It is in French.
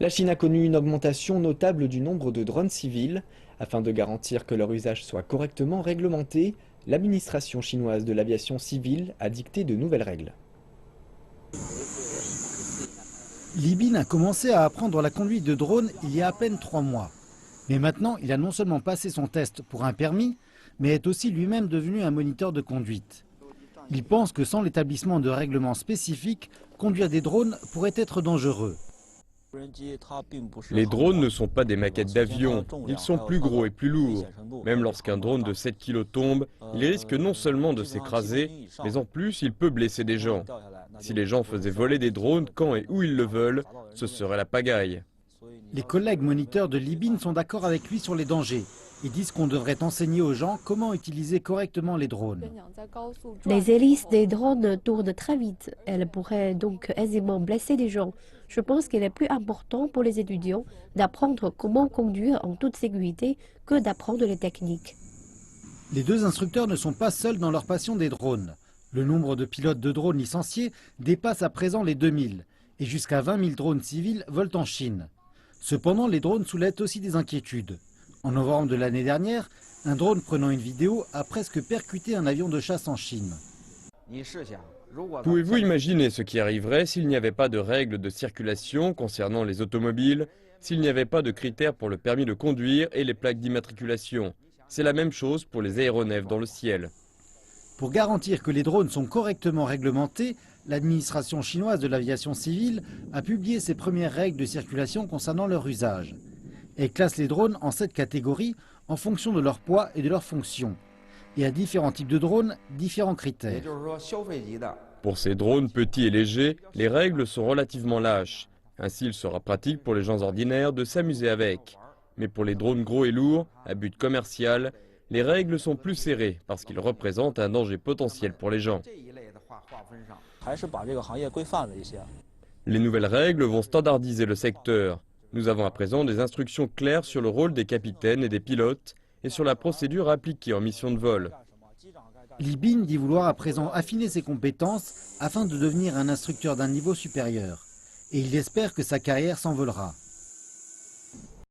La Chine a connu une augmentation notable du nombre de drones civils. Afin de garantir que leur usage soit correctement réglementé, l'administration chinoise de l'aviation civile a dicté de nouvelles règles. Li Bin a commencé à apprendre la conduite de drone il y a à peine 3 mois. Mais maintenant, il a non seulement passé son test pour un permis, mais est aussi lui-même devenu un moniteur de conduite. Il pense que sans l'établissement de règlements spécifiques, conduire des drones pourrait être dangereux. Les drones ne sont pas des maquettes d'avions, ils sont plus gros et plus lourds. Même lorsqu'un drone de 7 kg tombe, il risque non seulement de s'écraser, mais en plus il peut blesser des gens. Si les gens faisaient voler des drones quand et où ils le veulent, ce serait la pagaille. Les collègues moniteurs de Li Bin sont d'accord avec lui sur les dangers. Ils disent qu'on devrait enseigner aux gens comment utiliser correctement les drones. Les hélices des drones tournent très vite. Elles pourraient donc aisément blesser des gens. Je pense qu'il est plus important pour les étudiants d'apprendre comment conduire en toute sécurité que d'apprendre les techniques. Les deux instructeurs ne sont pas seuls dans leur passion des drones. Le nombre de pilotes de drones licenciés dépasse à présent les 2000 et jusqu'à 20 000 drones civils volent en Chine. Cependant, les drones soulèvent aussi des inquiétudes. En novembre de l'année dernière, un drone prenant une vidéo a presque percuté un avion de chasse en Chine. Pouvez-vous imaginer ce qui arriverait s'il n'y avait pas de règles de circulation concernant les automobiles, s'il n'y avait pas de critères pour le permis de conduire et les plaques d'immatriculation? C'est la même chose pour les aéronefs dans le ciel. Pour garantir que les drones sont correctement réglementés, l'administration chinoise de l'aviation civile a publié ses premières règles de circulation concernant leur usage. Elle classe les drones en 7 catégories en fonction de leur poids et de leur fonction. Et à différents types de drones, différents critères. Pour ces drones petits et légers, les règles sont relativement lâches. Ainsi, il sera pratique pour les gens ordinaires de s'amuser avec. Mais pour les drones gros et lourds, à but commercial, les règles sont plus serrées parce qu'ils représentent un danger potentiel pour les gens. Les nouvelles règles vont standardiser le secteur. Nous avons à présent des instructions claires sur le rôle des capitaines et des pilotes et sur la procédure appliquée en mission de vol. Li Bin dit vouloir à présent affiner ses compétences afin de devenir un instructeur d'un niveau supérieur. Et il espère que sa carrière s'envolera.